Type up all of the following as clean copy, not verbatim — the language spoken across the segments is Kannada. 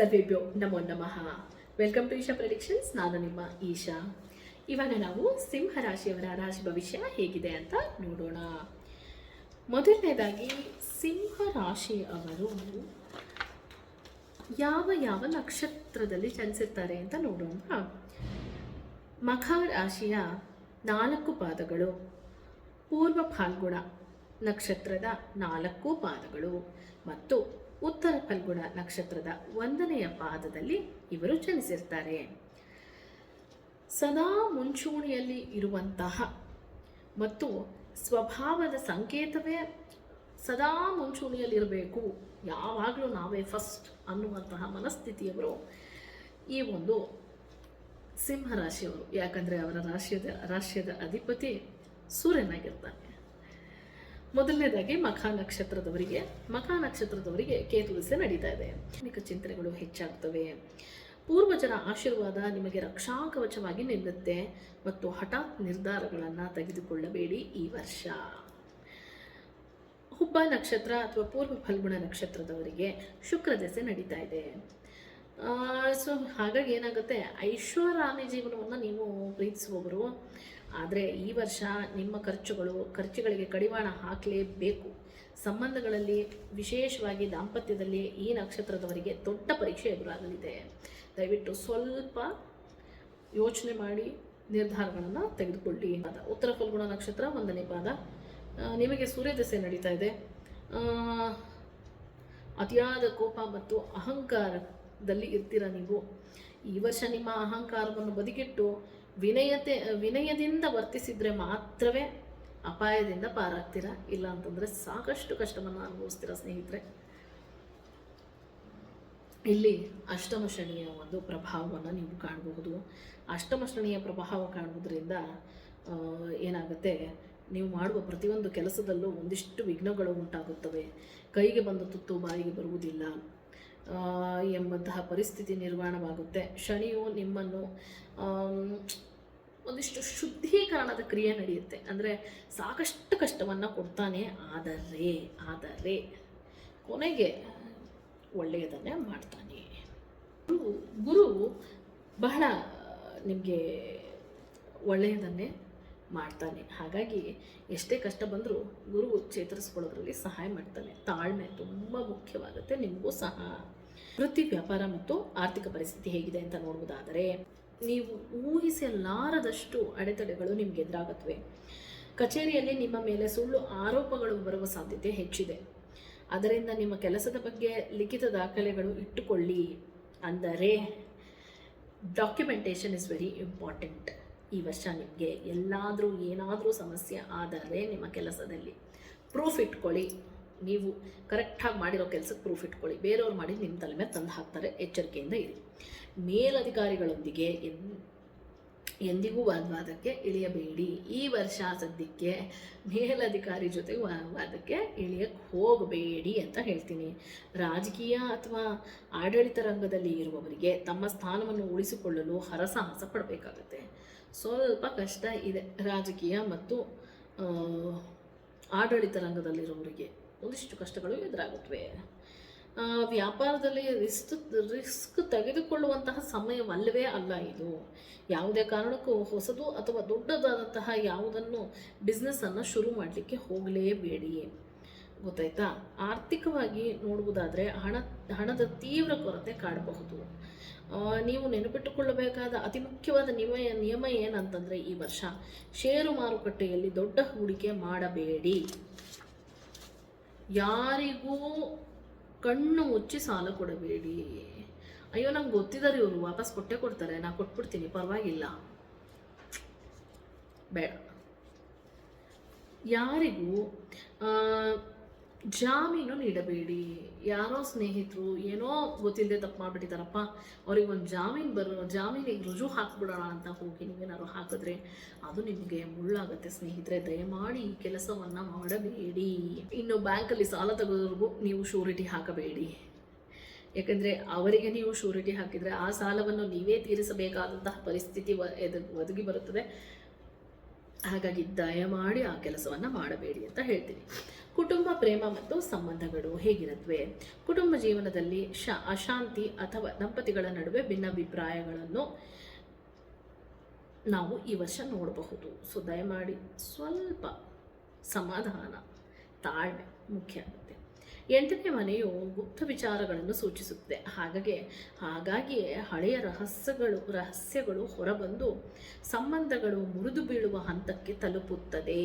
ಸರ್ವೇಭ್ಯೋ ನಮೋ ನಮಃ. Welcome to Isha predictions. ನಾನು ನಿಮ್ಮ ಈಶಾ. ಇವಾಗ ನಾವು ಸಿಂಹ ರಾಶಿಯವರ ರಾಶಿ ಭವಿಷ್ಯ ಹೇಗಿದೆ ಅಂತ ನೋಡೋಣ. ಮೊದಲನೇದಾಗಿ ಸಿಂಹ ರಾಶಿಯವರು ಯಾವ ಯಾವ ನಕ್ಷತ್ರದಲ್ಲಿ ಚಲಿಸುತ್ತಾರೆ ಅಂತ ನೋಡೋಣ. ಮಖ ರಾಶಿಯ 4 ಪಾದಗಳು, ಪೂರ್ವ ಫಾಲ್ಗುಣ ನಕ್ಷತ್ರದ 4 ಪಾದಗಳು ಮತ್ತು ಉತ್ತರ ಫಲ್ಗುಣ ನಕ್ಷತ್ರದ 1ನೇ ಪಾದದಲ್ಲಿ ಇವರು ಜನಿಸಿರ್ತಾರೆ. ಸದಾ ಮುಂಚೂಣಿಯಲ್ಲಿ ಇರುವಂತಹ ಮತ್ತು ಸ್ವಭಾವದ ಸಂಕೇತವೇ ಸದಾ ಮುಂಚೂಣಿಯಲ್ಲಿರಬೇಕು, ಯಾವಾಗಲೂ ನಾವೇ ಫಸ್ಟ್ ಅನ್ನುವಂತಹ ಮನಸ್ಥಿತಿಯವರು ಈ ಒಂದು ಸಿಂಹರಾಶಿಯವರು. ಯಾಕಂದರೆ ಅವರ ರಾಶಿಯದ ಅಧಿಪತಿ ಸೂರ್ಯನಾಗಿರ್ತಾನೆ. ಮೊದಲನೇದಾಗಿ ಮಖ ನಕ್ಷತ್ರದವರಿಗೆ ಕೇತು ದಶೆ ನಡೀತಾ ಇದೆ. ಅನೇಕ ಚಿಂತನೆಗಳು ಹೆಚ್ಚಾಗ್ತವೆ. ಪೂರ್ವಜರ ಆಶೀರ್ವಾದ ನಿಮಗೆ ರಕ್ಷಾ ಕವಚವಾಗಿ ನಿಲ್ಲುತ್ತೆ ಮತ್ತು ಹಠಾತ್ ನಿರ್ಧಾರಗಳನ್ನು ತೆಗೆದುಕೊಳ್ಳಬೇಡಿ ಈ ವರ್ಷ. ಹುಬ್ಬ ನಕ್ಷತ್ರ ಅಥವಾ ಪೂರ್ವ ಫಲ್ಗುಣ ನಕ್ಷತ್ರದವರಿಗೆ ಶುಕ್ರ ದಶೆ ನಡೀತಾ ಇದೆ. ಸೊ ಹಾಗಾಗಿ ಏನಾಗುತ್ತೆ, ಐಷಾರಾಮಿ ಜೀವನವನ್ನು ನೀವು ಪ್ರೀತಿಸುವವರು. ಆದರೆ ಈ ವರ್ಷ ನಿಮ್ಮ ಖರ್ಚುಗಳಿಗೆ ಕಡಿವಾಣ ಹಾಕಲೇಬೇಕು. ಸಂಬಂಧಗಳಲ್ಲಿ, ವಿಶೇಷವಾಗಿ ದಾಂಪತ್ಯದಲ್ಲಿ ಈ ನಕ್ಷತ್ರದವರಿಗೆ ದೊಡ್ಡ ಪರೀಕ್ಷೆ ಎದುರಾಗಲಿದೆ. ದಯವಿಟ್ಟು ಸ್ವಲ್ಪ ಯೋಚನೆ ಮಾಡಿ ನಿರ್ಧಾರಗಳನ್ನು ತೆಗೆದುಕೊಳ್ಳಿ. ಉತ್ತರ ಫಲ್ಗುಣ ನಕ್ಷತ್ರ 1ನೇ ಪಾದ, ನಿಮಗೆ ಸೂರ್ಯದಶೆ ನಡೀತಾ ಇದೆ. ಅತಿಯಾದ ಕೋಪ ಮತ್ತು ಅಹಂಕಾರದಲ್ಲಿ ಇರ್ತೀರ ನೀವು. ಈ ವರ್ಷ ನಿಮ್ಮ ಅಹಂಕಾರವನ್ನು ಬದಿಗಿಟ್ಟು ವಿನಯದಿಂದ ವರ್ತಿಸಿದರೆ ಮಾತ್ರವೇ ಅಪಾಯದಿಂದ ಪಾರಾಗ್ತೀರ. ಇಲ್ಲ ಅಂತಂದರೆ ಸಾಕಷ್ಟು ಕಷ್ಟವನ್ನು ಅನುಭವಿಸ್ತೀರ ಸ್ನೇಹಿತರೆ. ಇಲ್ಲಿ ಅಷ್ಟಮ ಶನಿಯ ಒಂದು ಪ್ರಭಾವವನ್ನು ನೀವು ಕಾಣಬಹುದು. ಅಷ್ಟಮ ಶನಿಯ ಪ್ರಭಾವ ಕಾಣುವುದರಿಂದ ಏನಾಗುತ್ತೆ, ನೀವು ಮಾಡುವ ಪ್ರತಿಯೊಂದು ಕೆಲಸದಲ್ಲೂ ಒಂದಿಷ್ಟು ವಿಘ್ನಗಳು ಉಂಟಾಗುತ್ತವೆ. ಕೈಗೆ ಬಂದ ತುತ್ತು ಬಾಯಿಗೆ ಬರುವುದಿಲ್ಲ ಎಂಬಂತಹ ಪರಿಸ್ಥಿತಿ ನಿರ್ಮಾಣವಾಗುತ್ತೆ. ಶನಿಯು ನಿಮ್ಮನ್ನು ಒಂದಿಷ್ಟು ಶುದ್ಧೀಕರಣದ ಕ್ರಿಯೆ ನಡೆಯುತ್ತೆ. ಅಂದರೆ ಸಾಕಷ್ಟು ಕಷ್ಟವನ್ನು ಕೊಡ್ತಾನೆ, ಆದರೆ ಕೊನೆಗೆ ಒಳ್ಳೆಯದನ್ನೇ ಮಾಡ್ತಾನೆ. ಗುರು ಬಹಳ ನಿಮಗೆ ಒಳ್ಳೆಯದನ್ನೇ ಮಾಡ್ತಾನೆ. ಹಾಗಾಗಿ ಎಷ್ಟೇ ಕಷ್ಟ ಬಂದರೂ ಗುರು ಚೇತರಿಸ್ಕೊಳ್ಳೋದ್ರಲ್ಲಿ ಸಹಾಯ ಮಾಡ್ತಾನೆ. ತಾಳ್ಮೆ ತುಂಬ ಮುಖ್ಯವಾಗುತ್ತೆ ನಿಮಗೂ ಸಹ. ವೃತ್ತಿ, ವ್ಯಾಪಾರ ಮತ್ತು ಆರ್ಥಿಕ ಪರಿಸ್ಥಿತಿ ಹೇಗಿದೆ ಅಂತ ನೋಡುವುದಾದರೆ, ನೀವು ಊಹಿಸಲಾರದಷ್ಟು ಅಡೆತಡೆಗಳು ನಿಮಗೆ ಎದುರಾಗುತ್ತವೆ. ಕಚೇರಿಯಲ್ಲಿ ನಿಮ್ಮ ಮೇಲೆ ಸುಳ್ಳು ಆರೋಪಗಳು ಬರುವ ಸಾಧ್ಯತೆ ಹೆಚ್ಚಿದೆ. ಅದರಿಂದ ನಿಮ್ಮ ಕೆಲಸದ ಬಗ್ಗೆ ಲಿಖಿತ ದಾಖಲೆಗಳು ಇಟ್ಟುಕೊಳ್ಳಿ. ಅಂದರೆ ಡಾಕ್ಯುಮೆಂಟೇಷನ್ ಇಸ್ ವೆರಿ ಇಂಪಾರ್ಟೆಂಟ್. ಈ ವರ್ಷ ನಿಮಗೆ ಏನಾದರೂ ಸಮಸ್ಯೆ ಆದರೆ ನಿಮ್ಮ ಕೆಲಸದಲ್ಲಿ ಪ್ರೂಫ್ ಇಟ್ಕೊಳ್ಳಿ. ನೀವು ಕರೆಕ್ಟಾಗಿ ಮಾಡಿರೋ ಕೆಲಸಕ್ಕೆ ಪ್ರೂಫ್ ಇಟ್ಕೊಳ್ಳಿ. ಬೇರೆಯವ್ರು ಮಾಡಿ ನಿಮ್ಮ ತಲೆ ಮೇಲೆ ತಂದು ಹಾಕ್ತಾರೆ. ಎಚ್ಚರಿಕೆಯಿಂದ ಇರಿ. ಮೇಲಧಿಕಾರಿಗಳೊಂದಿಗೆ ಎಂದಿಗೂ ವಾದಕ್ಕೆ ಇಳಿಯಬೇಡಿ. ಈ ವರ್ಷ ಸದ್ಯಕ್ಕೆ ಮೇಲಧಿಕಾರಿ ಜೊತೆ ವಾದಕ್ಕೆ ಇಳಿಯಕ್ಕೆ ಹೋಗಬೇಡಿ ಅಂತ ಹೇಳ್ತೀನಿ. ರಾಜಕೀಯ ಅಥವಾ ಆಡಳಿತ ರಂಗದಲ್ಲಿ ಇರುವವರಿಗೆ ತಮ್ಮ ಸ್ಥಾನವನ್ನು ಉಳಿಸಿಕೊಳ್ಳಲು ಹರಸಾಹಸ ಪಡಬೇಕಾಗುತ್ತೆ. ಸ್ವಲ್ಪ ಕಷ್ಟ ಇದೆ. ರಾಜಕೀಯ ಮತ್ತು ಆಡಳಿತ ರಂಗದಲ್ಲಿರೋವರಿಗೆ ಒಂದಿಷ್ಟು ಕಷ್ಟಗಳು ಎದುರಾಗುತ್ತವೆ. ವ್ಯಾಪಾರದಲ್ಲಿ ರಿಸ್ಕ್ ತೆಗೆದುಕೊಳ್ಳುವಂತಹ ಸಮಯವಲ್ಲವೇ ಅಲ್ಲ ಇದು. ಯಾವುದೇ ಕಾರಣಕ್ಕೂ ಹೊಸದು ಅಥವಾ ದೊಡ್ಡದಾದಂತಹ ಯಾವುದನ್ನು ಬಿಸ್ನೆಸ್ಸನ್ನು ಶುರು ಮಾಡಲಿಕ್ಕೆ ಹೋಗಲೇಬೇಡಿ. ಗೊತ್ತಾಯ್ತಾ? ಆರ್ಥಿಕವಾಗಿ ನೋಡುವುದಾದರೆ ಹಣದ ತೀವ್ರ ಕೊರತೆ ಕಾಡಬಹುದು. ನೀವು ನೆನಪಿಟ್ಟುಕೊಳ್ಳಬೇಕಾದ ಅತಿ ಮುಖ್ಯವಾದ ನಿಯಮ ಏನಂತಂದರೆ, ಈ ವರ್ಷ ಷೇರು ಮಾರುಕಟ್ಟೆಯಲ್ಲಿ ದೊಡ್ಡ ಹೂಡಿಕೆ ಮಾಡಬೇಡಿ. ಯಾರಿಗೂ ಕಣ್ಣು ಮುಚ್ಚಿ ಸಾಲ ಕೊಡಬೇಡಿ. ಅಯ್ಯೋ ನಂಗೆ ಗೊತ್ತಿದ್ದಾರೆ ಇವರು ವಾಪಸ್ ಕೊಡ್ತಾರೆ, ನಾ ಕೊಟ್ಬಿಡ್ತೀನಿ, ಪರವಾಗಿಲ್ಲ, ಬೇಡ. ಯಾರಿಗೂ ಜಾಮೀನು ನೀಡಬೇಡಿ. ಯಾರೋ ಸ್ನೇಹಿತರು ಏನೋ ಗೊತ್ತಿಲ್ಲದೆ ತಪ್ಪು ಮಾಡಿಬಿಟ್ಟಿದ್ದಾರಪ್ಪ, ಅವ್ರಿಗೆ ಒಂದು ಜಾಮೀನಿಗೆ ರುಜು ಹಾಕ್ಬಿಡೋಣ ಅಂತ ಹೋಗಿ ನೀವೇನಾದ್ರು ಹಾಕಿದ್ರೆ ಅದು ನಿಮಗೆ ಮುಳ್ಳಾಗುತ್ತೆ ಸ್ನೇಹಿತರೆ. ದಯಮಾಡಿ ಈ ಕೆಲಸವನ್ನು ಮಾಡಬೇಡಿ. ಇನ್ನು ಬ್ಯಾಂಕಲ್ಲಿ ಸಾಲ ತೆಗೆದವ್ರಿಗೂ ನೀವು ಶೂರಿಟಿ ಹಾಕಬೇಡಿ. ಯಾಕಂದರೆ ಅವರಿಗೆ ನೀವು ಶೂರಿಟಿ ಹಾಕಿದರೆ ಆ ಸಾಲವನ್ನು ನೀವೇ ತೀರಿಸಬೇಕಾದಂತಹ ಪರಿಸ್ಥಿತಿ ಒದಗಿ ಬರುತ್ತದೆ. ಹಾಗಾಗಿ ದಯಮಾಡಿ ಆ ಕೆಲಸವನ್ನು ಮಾಡಬೇಡಿ ಅಂತ ಹೇಳ್ತೀನಿ. ಕುಟುಂಬ, ಪ್ರೇಮ ಮತ್ತು ಸಂಬಂಧಗಳು ಹೇಗಿರುತ್ತವೆ? ಕುಟುಂಬ ಜೀವನದಲ್ಲಿ ಅಶಾಂತಿ ಅಥವಾ ದಂಪತಿಗಳ ನಡುವೆ ಭಿನ್ನಾಭಿಪ್ರಾಯಗಳನ್ನು ನಾವು ಈ ವರ್ಷ ನೋಡಬಹುದು. ಸೊ ದಯಮಾಡಿ ಸ್ವಲ್ಪ ಸಮಾಧಾನ, ತಾಳ್ಮೆ ಮುಖ್ಯ ಆಗುತ್ತೆ. 8ನೇ ಮನೆಯು ಗುಪ್ತ ವಿಚಾರಗಳನ್ನು ಸೂಚಿಸುತ್ತೆ. ಹಾಗಾಗಿಯೇ ಹಳೆಯ ರಹಸ್ಯಗಳು ಹೊರಬಂದು ಸಂಬಂಧಗಳು ಮುರಿದು ಬೀಳುವ ಹಂತಕ್ಕೆ ತಲುಪುತ್ತದೆ.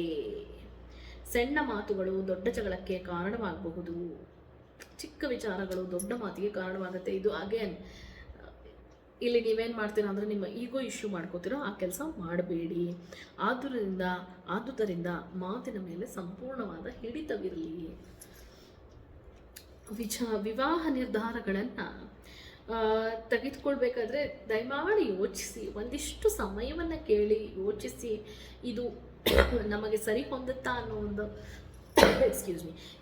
ಸಣ್ಣ ಮಾತುಗಳು ದೊಡ್ಡ ಜಗಳಕ್ಕೆ ಕಾರಣವಾಗಬಹುದು. ಚಿಕ್ಕ ವಿಚಾರಗಳು ದೊಡ್ಡ ಮಾತಿಗೆ ಕಾರಣವಾಗುತ್ತೆ. ಇದು ಅಗೇನ್ ಇಲ್ಲಿ ನೀವೇನು ಮಾಡ್ತೀರಾ ಅಂದರೆ ನಿಮ್ಮ ಈಗೋ ಇಶ್ಯೂ ಮಾಡ್ಕೋತೀರೋ ಆ ಕೆಲಸ ಮಾಡಬೇಡಿ. ಆದುದರಿಂದ ಮಾತಿನ ಮೇಲೆ ಸಂಪೂರ್ಣವಾದ ಹಿಡಿತವಿರಲಿ. ವಿವಾಹ ನಿರ್ಧಾರಗಳನ್ನು ತೆಗೆದುಕೊಳ್ಬೇಕಾದ್ರೆ ದಯಮಾಡಿ ಯೋಚಿಸಿ, ಒಂದಿಷ್ಟು ಸಮಯವನ್ನು ಕೇಳಿ ಯೋಚಿಸಿ, ಇದು ನಮಗೆ ಸರಿ ಹೊಂದುತ್ತಾ ಅನ್ನೋ ಒಂದು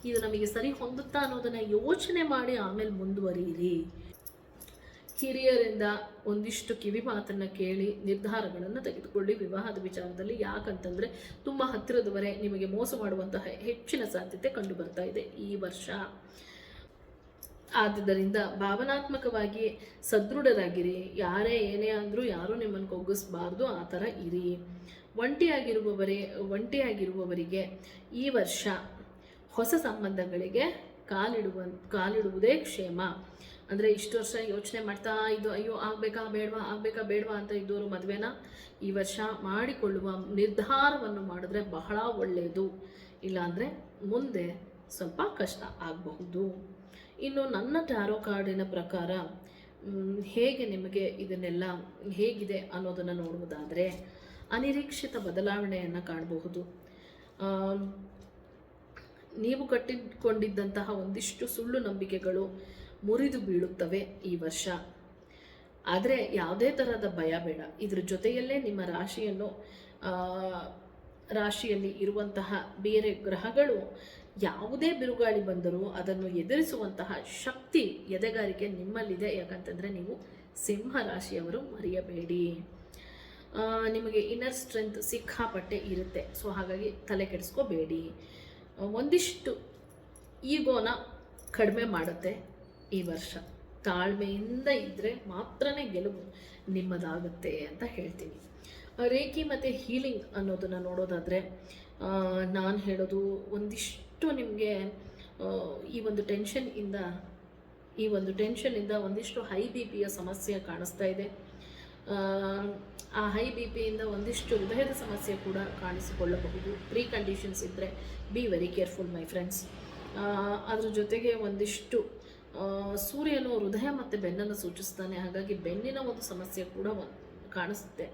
ಇದು ನಮಗೆ ಸರಿ ಹೊಂದುತ್ತಾ ಅನ್ನೋದನ್ನು ಯೋಚನೆ ಮಾಡಿ ಆಮೇಲೆ ಮುಂದುವರಿಯಿರಿ. ಹಿರಿಯರಿಂದ ಒಂದಿಷ್ಟು ಕಿವಿ ಮಾತನ್ನು ಕೇಳಿ ನಿರ್ಧಾರಗಳನ್ನು ತೆಗೆದುಕೊಳ್ಳಿ ವಿವಾಹದ ವಿಚಾರದಲ್ಲಿ. ಯಾಕಂತಂದರೆ ತುಂಬ ಹತ್ತಿರದವರೆ ನಿಮಗೆ ಮೋಸ ಮಾಡುವಂತಹ ಹೆಚ್ಚಿನ ಸಾಧ್ಯತೆ ಕಂಡು ಬರ್ತಾ ಇದೆ ಈ ವರ್ಷ. ಆದ್ದರಿಂದ ಭಾವನಾತ್ಮಕವಾಗಿ ಸದೃಢರಾಗಿರಿ. ಯಾರೇ ಏನೇ ಅಂದರೂ ಯಾರೂ ನಿಮ್ಮನ್ನು ಕೊಗ್ಗಿಸಬಾರ್ದು, ಆ ಥರ ಇರಿ. ಒಂಟಿಯಾಗಿರುವವರಿಗೆ ಈ ವರ್ಷ ಹೊಸ ಸಂಬಂಧಗಳಿಗೆ ಕಾಲಿಡುವುದೇ ಕ್ಷೇಮ. ಅಂದರೆ ಇಷ್ಟು ವರ್ಷ ಯೋಚನೆ ಮಾಡ್ತಾ ಇದು ಅಯ್ಯೋ ಆಗಬೇಕಾ ಬೇಡವಾ ಅಂತ ಇದ್ದವರು ಮದುವೆನ ಈ ವರ್ಷ ಮಾಡಿಕೊಳ್ಳುವ ನಿರ್ಧಾರವನ್ನು ಮಾಡಿದ್ರೆ ಬಹಳ ಒಳ್ಳೆಯದು. ಇಲ್ಲಾಂದರೆ ಮುಂದೆ ಸ್ವಲ್ಪ ಕಷ್ಟ ಆಗಬಹುದು. ಇನ್ನು ನನ್ನ ಟ್ಯಾರೋ ಕಾರ್ಡಿನ ಪ್ರಕಾರ ಹೇಗೆ ನಿಮಗೆ ಇದನ್ನೆಲ್ಲ ಹೇಗಿದೆ ಅನ್ನೋದನ್ನು ನೋಡುವುದಾದರೆ ಅನಿರೀಕ್ಷಿತ ಬದಲಾವಣೆಯನ್ನು ಕಾಣಬಹುದು. ನೀವು ಕಟ್ಟಿಕೊಂಡಿದ್ದಂತಹ ಒಂದಿಷ್ಟು ಸುಳ್ಳು ನಂಬಿಕೆಗಳು ಮುರಿದು ಬೀಳುತ್ತವೆ ಈ ವರ್ಷ. ಆದರೆ ಯಾವುದೇ ಥರದ ಭಯ ಬೇಡ. ಇದ್ರ ಜೊತೆಯಲ್ಲೇ ನಿಮ್ಮ ರಾಶಿಯಲ್ಲಿ ಇರುವಂತಹ ಬೇರೆ ಗ್ರಹಗಳು ಯಾವುದೇ ಬಿರುಗಾಳಿ ಬಂದರೂ ಅದನ್ನು ಎದುರಿಸುವಂತಹ ಶಕ್ತಿ, ಎದೆಗಾರಿಕೆ ನಿಮ್ಮಲ್ಲಿದೆ. ಯಾಕಂತಂದರೆ ನೀವು ಸಿಂಹ ರಾಶಿಯವರು, ಮರೆಯಬೇಡಿ. ನಿಮಗೆ ಇನ್ನರ್ ಸ್ಟ್ರೆಂತ್ ಸಿಕ್ಕಾಪಟ್ಟೆ ಇರುತ್ತೆ. ಸೊ ಹಾಗಾಗಿ ತಲೆ ಕೆಡಿಸ್ಕೋಬೇಡಿ. ಒಂದಿಷ್ಟು ಈಗೋನ ಕಡಿಮೆ ಮಾಡುತ್ತೆ ಈ ವರ್ಷ. ತಾಳ್ಮೆಯಿಂದ ಇದ್ದರೆ ಮಾತ್ರನೇ ಗೆಲುವು ನಿಮ್ಮದಾಗುತ್ತೆ ಅಂತ ಹೇಳ್ತೀನಿ. ರೇಖಿ ಮತ್ತು ಹೀಲಿಂಗ್ ಅನ್ನೋದನ್ನು ನೋಡೋದಾದರೆ ನಾನು ಹೇಳೋದು ಒಂದಿಷ್ಟು ನಿಮಗೆ ಈ ಒಂದು ಟೆನ್ಷನ್ನಿಂದ ಒಂದಿಷ್ಟು ಹೈ ಬಿ ಪಿಯ ಸಮಸ್ಯೆ ಕಾಣಿಸ್ತಾ ಇದೆ. ಆ ಹೈ ಬಿ ಪಿಯಿಂದ ಒಂದಿಷ್ಟು ಹೃದಯದ ಸಮಸ್ಯೆ ಕೂಡ ಕಾಣಿಸಿಕೊಳ್ಳಬಹುದು. ಪ್ರೀ ಕಂಡೀಷನ್ಸ್ ಇದ್ದರೆ be very careful my friends. ಅದ್ರ ಜೊತೆಗೆ ಒಂದಿಷ್ಟು ಸೂರ್ಯನು ಹೃದಯ ಮತ್ತು ಬೆನ್ನನ್ನು ಸೂಚಿಸ್ತಾನೆ. ಹಾಗಾಗಿ ಬೆನ್ನಿನ ಒಂದು ಸಮಸ್ಯೆ ಕೂಡ ಕಾಣಿಸುತ್ತೆ.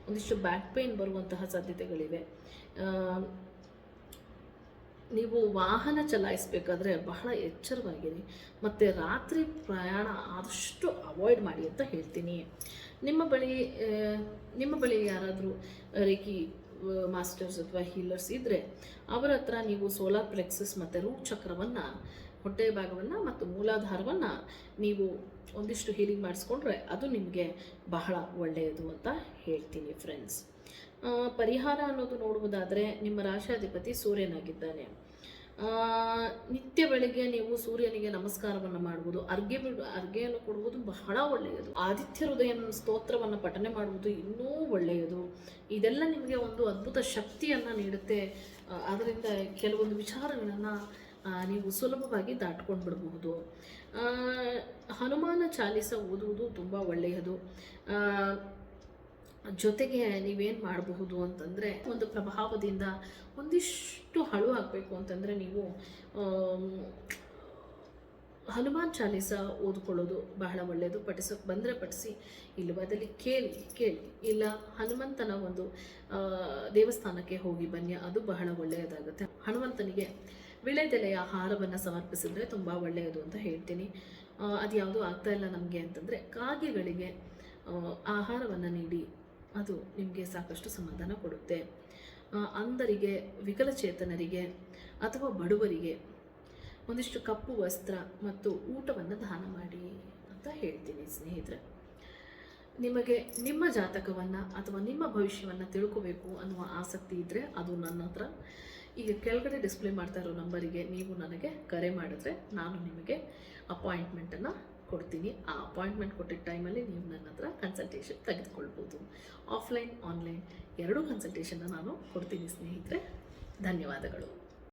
ಒಂದಿಷ್ಟು ಬ್ಯಾಕ್ ಪೇನ್ ಬರುವಂತಹ ಸಾಧ್ಯತೆಗಳಿವೆ. ನೀವು ವಾಹನ ಚಲಾಯಿಸಬೇಕಾದ್ರೆ ಬಹಳ ಎಚ್ಚರವಾಗಿರಿ ಮತ್ತು ರಾತ್ರಿ ಪ್ರಯಾಣ ಆದಷ್ಟು ಅವಾಯ್ಡ್ ಮಾಡಿ ಅಂತ ಹೇಳ್ತೀನಿ. ನಿಮ್ಮ ಬಳಿ ಯಾರಾದರೂ ರೇಖಿ ಮಾಸ್ಟರ್ಸ್ ಅಥವಾ ಹೀಲರ್ಸ್ ಇದ್ದರೆ ಅವರ ಹತ್ರ ನೀವು ಸೋಲಾರ್ ಪ್ಲೆಕ್ಸಸ್ ಮತ್ತು ರೂಟ್ ಚಕ್ರವನ್ನು, ಹೊಟ್ಟೆ ಭಾಗವನ್ನು ಮತ್ತು ಮೂಲಾಧಾರವನ್ನು ನೀವು ಒಂದಿಷ್ಟು ಹೀಲಿಂಗ್ ಮಾಡಿಸ್ಕೊಂಡ್ರೆ ಅದು ನಿಮಗೆ ಬಹಳ ಒಳ್ಳೆಯದು ಅಂತ ಹೇಳ್ತೀನಿ ಫ್ರೆಂಡ್ಸ್. ಪರಿಹಾರ ಅನ್ನೋದು ನೋಡುವುದಾದರೆ ನಿಮ್ಮ ರಾಶಾಧಿಪತಿ ಸೂರ್ಯನಾಗಿದ್ದಾನೆ. ನಿತ್ಯ ಬೆಳಿಗ್ಗೆ ನೀವು ಸೂರ್ಯನಿಗೆ ನಮಸ್ಕಾರವನ್ನು ಮಾಡುವುದು, ಅರ್ಘ್ಯವನ್ನು ಕೊಡುವುದು ಬಹಳ ಒಳ್ಳೆಯದು. ಆದಿತ್ಯ ಹೃದಯ ಸ್ತೋತ್ರವನ್ನು ಪಠನೆ ಮಾಡುವುದು ಇನ್ನೂ ಒಳ್ಳೆಯದು. ಇದೆಲ್ಲ ನಿಮಗೆ ಒಂದು ಅದ್ಭುತ ಶಕ್ತಿಯನ್ನು ನೀಡುತ್ತೆ. ಅದರಿಂದ ಕೆಲವೊಂದು ವಿಚಾರಗಳನ್ನು ನೀವು ಸುಲಭವಾಗಿ ದಾಟ್ಕೊಂಡು ಬಿಡಬಹುದು. ಹನುಮಾನ ಚಾಲಿಸ ಓದುವುದು ತುಂಬ ಒಳ್ಳೆಯದು. ಜೊತೆಗೆ ನೀವೇನು ಮಾಡಬಹುದು ಅಂತಂದರೆ, ಒಂದು ಪ್ರಭಾವದಿಂದ ಒಂದಿಷ್ಟು ಹಳು ಆಗಬೇಕು ಅಂತಂದರೆ ನೀವು ಹನುಮಾನ್ ಚಾಲೀಸ ಓದ್ಕೊಳ್ಳೋದು ಬಹಳ ಒಳ್ಳೆಯದು. ಪಠಿಸೋಕ್ಕೆ ಬಂದರೆ ಪಠಿಸಿ, ಇಲ್ಲವಾದಲ್ಲಿ ಕೇಳಿ ಇಲ್ಲ ಹನುಮಂತನ ಒಂದು ದೇವಸ್ಥಾನಕ್ಕೆ ಹೋಗಿ ಬನ್ನಿ, ಅದು ಬಹಳ ಒಳ್ಳೆಯದಾಗುತ್ತೆ. ಹನುಮಂತನಿಗೆ ವಿಳೆದೆಲೆಯ ಹಾರವನ್ನು ಸಮರ್ಪಿಸಿದ್ರೆ ತುಂಬ ಒಳ್ಳೆಯದು ಅಂತ ಹೇಳ್ತೀನಿ. ಅದು ಯಾವುದೂ ಆಗ್ತಾ ಇಲ್ಲ ನಮಗೆ ಅಂತಂದರೆ ಕಾಗೆಗಳಿಗೆ ಆಹಾರವನ್ನು ನೀಡಿ, ಅದು ನಿಮಗೆ ಸಾಕಷ್ಟು ಸಮಾಧಾನ ಕೊಡುತ್ತೆ. ಅಂಧರಿಗೆ, ವಿಕಲಚೇತನರಿಗೆ ಅಥವಾ ಬಡವರಿಗೆ ಒಂದಿಷ್ಟು ಕಪ್ಪು ವಸ್ತ್ರ ಮತ್ತು ಊಟವನ್ನು ದಾನ ಮಾಡಿ ಅಂತ ಹೇಳ್ತೀನಿ ಸ್ನೇಹಿತರೆ. ನಿಮಗೆ ನಿಮ್ಮ ಜಾತಕವನ್ನು ಅಥವಾ ನಿಮ್ಮ ಭವಿಷ್ಯವನ್ನು ತಿಳ್ಕೋಬೇಕು ಅನ್ನುವ ಆಸಕ್ತಿ ಇದ್ದರೆ ಅದು ನನ್ನ ಹತ್ರ ಈಗ ಕೆಳಗಡೆ ಡಿಸ್ಪ್ಲೇ ಮಾಡ್ತಾ ಇರೋ ನಂಬರಿಗೆ ನೀವು ನನಗೆ ಕರೆ ಮಾಡಿದ್ರೆ ನಾನು ನಿಮಗೆ ಅಪಾಯಿಂಟ್ಮೆಂಟನ್ನು ಕೊಡ್ತೀನಿ. ಆ ಅಪಾಯಿಂಟ್ಮೆಂಟ್ ಕೊಟ್ಟಿದ್ದ ಟೈಮಲ್ಲಿ ನೀವು ನನ್ನ ಹತ್ರ ಕನ್ಸಲ್ಟೇಷನ್ ತೆಗೆದುಕೊಳ್ಬೋದು. ಆಫ್ಲೈನ್ ಆನ್ಲೈನ್ ಎರಡೂ ಕನ್ಸಲ್ಟೇಷನ್ನ ನಾನು ಕೊಡ್ತೀನಿ ಸ್ನೇಹಿತರೆ. ಧನ್ಯವಾದಗಳು.